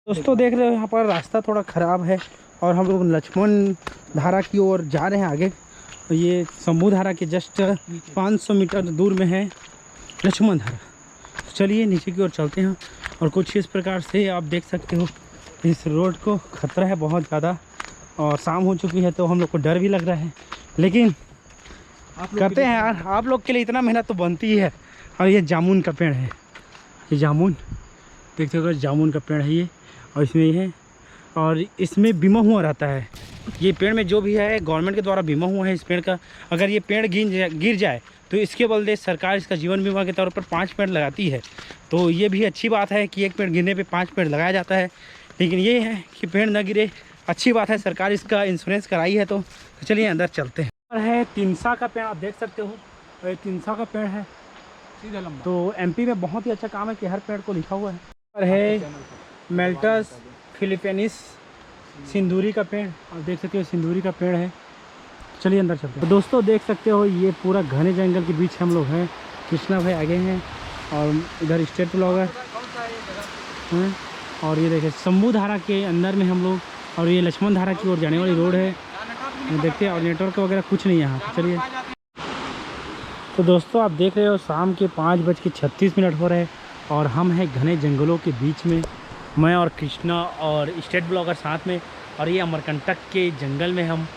दोस्तों देख रहे हो यहाँ पर रास्ता थोड़ा ख़राब है और हम लोग लक्ष्मण धारा की ओर जा रहे हैं आगे। ये शंभू धारा के जस्ट 500 मीटर दूर में है लक्ष्मण धारा। चलिए नीचे की ओर चलते हैं और कुछ इस प्रकार से आप देख सकते हो इस रोड को खतरा है बहुत ज़्यादा और शाम हो चुकी है तो हम लोग को डर भी लग रहा है, लेकिन करते हैं यार। आप लोग के लिए इतना मेहनत तो बनती ही है। और ये जामुन का पेड़ है, ये जामुन देख सकते हो, जामुन का पेड़ है ये, और इसमें ये है और इसमें बीमा हुआ रहता है। ये पेड़ में जो भी है गवर्नमेंट के द्वारा बीमा हुआ है इस पेड़ का। अगर ये पेड़ गिर जाए तो इसके बदले सरकार इसका जीवन बीमा के तौर पर 5 पेड़ लगाती है। तो ये भी अच्छी बात है कि एक पेड़ गिरने पे 5 पेड़ लगाया जाता है। लेकिन ये है कि पेड़ न गिरे, अच्छी बात है, सरकार इसका इंश्योरेंस कराई है। तो चलिए अंदर चलते हैं। और है तिनसा का पेड़, आप देख सकते हो, ये तिनसा का पेड़ है सीधा लंबा। तो एमपी में बहुत ही अच्छा काम है कि हर पेड़ को लिखा हुआ है। और है मेल्टस फिलिपेनिस सिंदूरी का पेड़, आप देख सकते हो सिंदूरी का पेड़ है। चलिए अंदर चलते हैं। तो दोस्तों देख सकते हो ये पूरा घने जंगल के बीच हम लोग हैं। कृष्णा भाई आगे हैं और इधर स्टेट ब्लॉगर हैं। और ये देखिए शंभू धारा के अंदर में हम लोग, और ये लक्ष्मण धारा की ओर जाने वाली रोड है, देखते हैं। और नेटवर्क वगैरह कुछ नहीं यहाँ। चलिए तो दोस्तों आप देख रहे हो शाम के 5:36 हो रहे हैं और हम हैं घने जंगलों के बीच में। मैं और कृष्णा और स्टेट ब्लॉगर साथ में, और ये अमरकंटक के जंगल में हम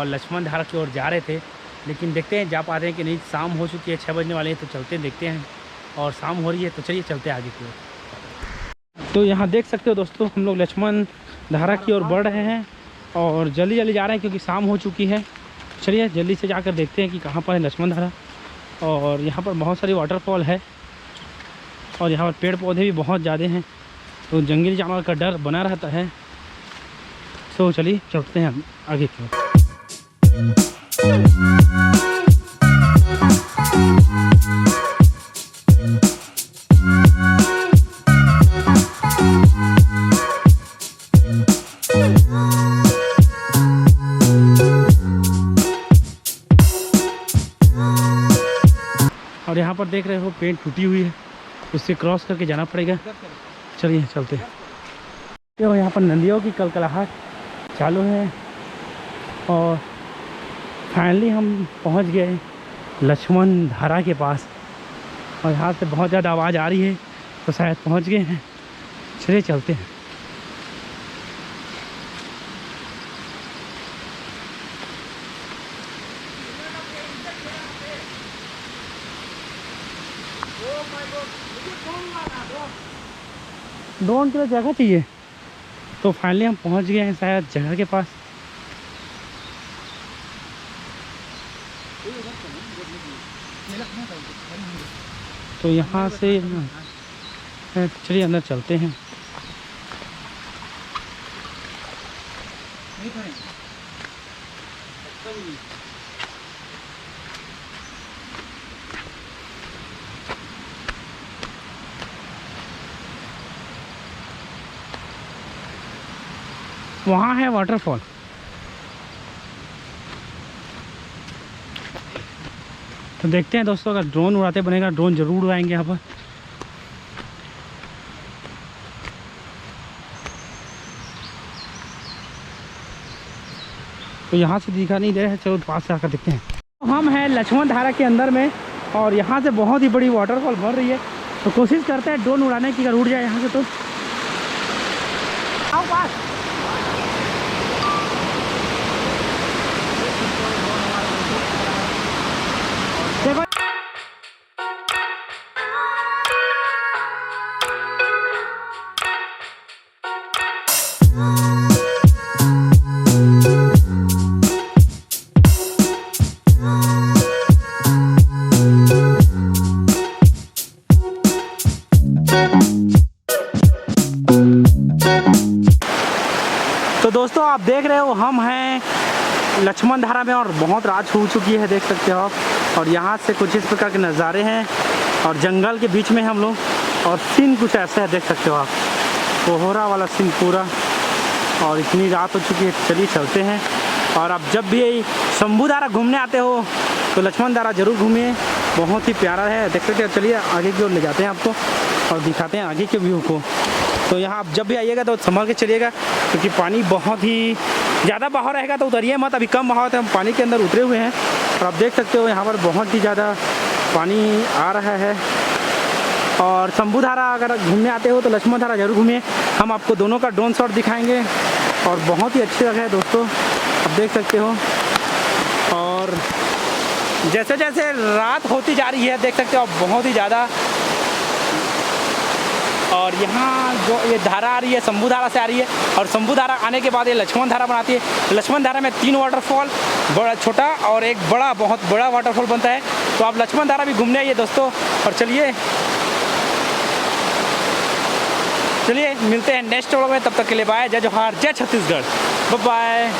लक्ष्मण धारा की ओर जा रहे थे, लेकिन देखते हैं जा पा रहे हैं कि नहीं। शाम हो चुकी है, 6 बजने वाले हैं, तो चलते हैं देखते हैं। और शाम हो रही है तो चलिए चलते हैं आगे की ओर। तो यहाँ देख सकते हो दोस्तों हम लोग लक्ष्मण धारा की ओर बढ़ रहे हैं और जल्दी जल्दी जा रहे हैं क्योंकि शाम हो चुकी है। चलिए जल्दी से जाकर देखते हैं कि कहाँ पर है लक्ष्मण धारा। और यहाँ पर बहुत सारी वाटरफॉल है और यहाँ पर पेड़ पौधे भी बहुत ज़्यादा हैं, तो जंगली जानवर का डर बना रहता है। तो चलिए चलते हैं आगे की ओर। और यहाँ पर देख रहे हो पेड़ टूटी हुई है, उससे क्रॉस करके जाना पड़ेगा। चलिए चलते हैं। तो यहाँ पर नदियों की कलकलाहट चालू है और फाइनली हम पहुँच गए लक्ष्मण धारा के पास। और यहाँ से बहुत ज़्यादा आवाज़ आ रही है तो शायद पहुँच गए हैं। चलिए चलते हैं। ड्रोन के लिए जगह चाहिए, तो फाइनली हम पहुंच गए हैं शायद जगह के पास। तो यहाँ से चलिए अंदर चलते हैं। वहाँ है वाटरफॉल। तो देखते हैं दोस्तों, अगर ड्रोन उड़ाते बनेगा ड्रोन ज़रूर उड़ाएंगे यहाँ पर। तो यहाँ से दिखा नहीं दे रहा है, चलो पास से आकर देखते हैं। तो हम हैं लक्ष्मण धारा के अंदर में और यहाँ से बहुत ही बड़ी वाटरफॉल बन रही है। तो कोशिश करते हैं ड्रोन उड़ाने की, अगर उड़ जाए यहाँ से तो। आओ पास। देखो तो दोस्तों आप देख रहे हो हम हैं लक्ष्मण धारा में और बहुत रात हो चुकी है, देख सकते हो आप। और यहाँ से कुछ इस प्रकार के नज़ारे हैं और जंगल के बीच में हम लोग, और सीन कुछ ऐसा है, देख सकते हो आप, कोहरा वाला सीन पूरा। और इतनी रात हो चुकी है, चलिए चलते हैं। और आप जब भी शंभू धारा घूमने आते हो तो लक्ष्मण धारा ज़रूर घूमिए, बहुत ही प्यारा है, देख सकते हो। चलिए आगे की ओर ले जाते हैं आपको और दिखाते हैं आगे के व्यू को। तो यहाँ आप जब भी आइएगा तो संभल के चलिएगा, क्योंकि पानी बहुत ही ज़्यादा बहाव रहेगा तो उतरिए मत। अभी कम बहाव है, हम पानी के अंदर उतरे हुए हैं और आप देख सकते हो यहाँ पर बहुत ही ज़्यादा पानी आ रहा है। और शंभू धारा अगर घूमने आते हो तो लक्ष्मण धारा जरूर घूमिए, हम आपको दोनों का ड्रोन शॉट दिखाएंगे और बहुत ही अच्छी जगह है दोस्तों, आप देख सकते हो। और जैसे जैसे रात होती जा रही है देख सकते हो आप बहुत ही ज़्यादा, और यहाँ जो ये धारा आ रही है शंभू धारा से आ रही है और शंभू धारा आने के बाद ये लक्ष्मण धारा बनाती है। लक्ष्मण धारा में 3 वाटरफॉल, बड़ा छोटा और एक बड़ा, बहुत बड़ा वाटरफॉल बनता है। तो आप लक्ष्मण धारा भी घूमने आइए दोस्तों। और चलिए मिलते हैं नेक्स्ट व्लॉग में, तब तक के लिए बाय, जय जोहार, जय छत्तीसगढ़, बाय बाय।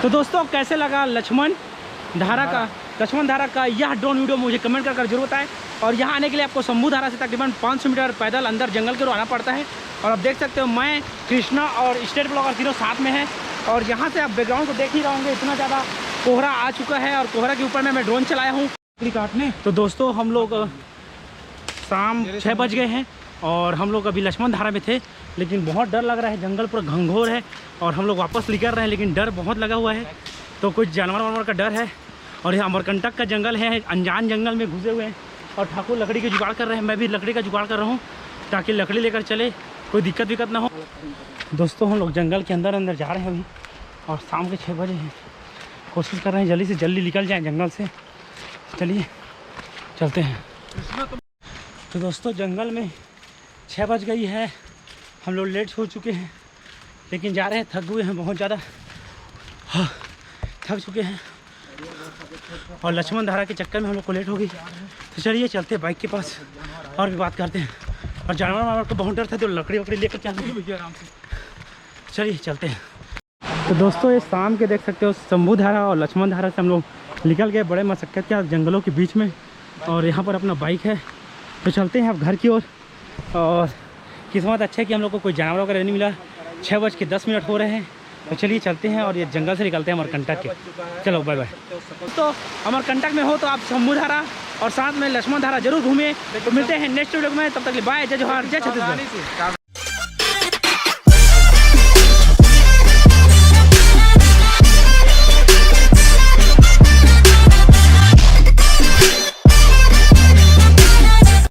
तो दोस्तों कैसे लगा लक्ष्मण धारा का यह ड्रोन वीडियो, मुझे कमेंट कर जरूर बताएं। और यहाँ आने के लिए आपको शंभू धारा से तकरीबन 500 मीटर पैदल अंदर जंगल के आना पड़ता है। और आप देख सकते हो मैं, कृष्णा और स्टेट ब्लॉगर तीनों साथ में हैं। और यहाँ से आप बैकग्राउंड को देख ही रहे होंगे, इतना ज़्यादा कोहरा आ चुका है और कोहरा के ऊपर में मैं ड्रोन चलाया हूँ काटने। तो दोस्तों हम लोग शाम 6 बज गए हैं और हम लोग अभी लक्ष्मण धारा में थे, लेकिन बहुत डर लग रहा है, जंगल पूरा घंघोर है और हम लोग वापस निकल रहे हैं, लेकिन डर बहुत लगा हुआ है। तो कुछ जानवर वानवर का डर है और यहाँ अमरकंटक का जंगल है, अनजान जंगल में घुसे हुए हैं और ठाकुर लकड़ी की जुगाड़ कर रहे हैं। मैं भी लकड़ी का जुगाड़ कर रहा हूँ ताकि लकड़ी लेकर चले, कोई दिक्कत विक्कत ना हो। दोस्तों हम लोग जंगल के अंदर जा रहे हैं अभी और शाम के 6 बजे हैं। कोशिश कर रहे हैं जल्दी से जल्दी निकल जाएँ जंगल से। चलिए चलते हैं। तो दोस्तों जंगल में 6 बज गई है, हम लोग लेट हो चुके हैं, लेकिन जा रहे हैं, थक हुए हैं बहुत ज़्यादा, हाँ थक चुके हैं और लक्ष्मण धारा के चक्कर में हम लोग को लेट हो गई। तो चलिए चलते हैं बाइक के पास और भी बात करते हैं। और जानवर वानवर को बहुत डर था तो लकड़ी वकड़ी लेकर चलते भैया आराम से। चलिए चलते हैं। तो दोस्तों ये शाम के देख सकते हो शंभू धारा और लक्ष्मण धारा से हम लोग निकल गए बड़े मशक्क़त के जंगलों के बीच में, और यहाँ पर अपना बाइक है। तो चलते हैं अब घर की ओर। और किस्मत अच्छा है कि हम लोग को कोई जानवर वगैरह नहीं मिला। 6 बज के 10 मिनट हो रहे हैं तो चलिए चलते हैं और ये जंगल से निकलते हैं अमरकंटक के। चलो बाय बाय। तो अमरकंटक में हो तो आप शंभू धारा और साथ में लक्ष्मण धारा जरूर घूमें। तो मिलते हैं नेक्स्ट वीडियो में, तब तक के लिए बाय। जय जोहार, जय छत्तीसगढ़।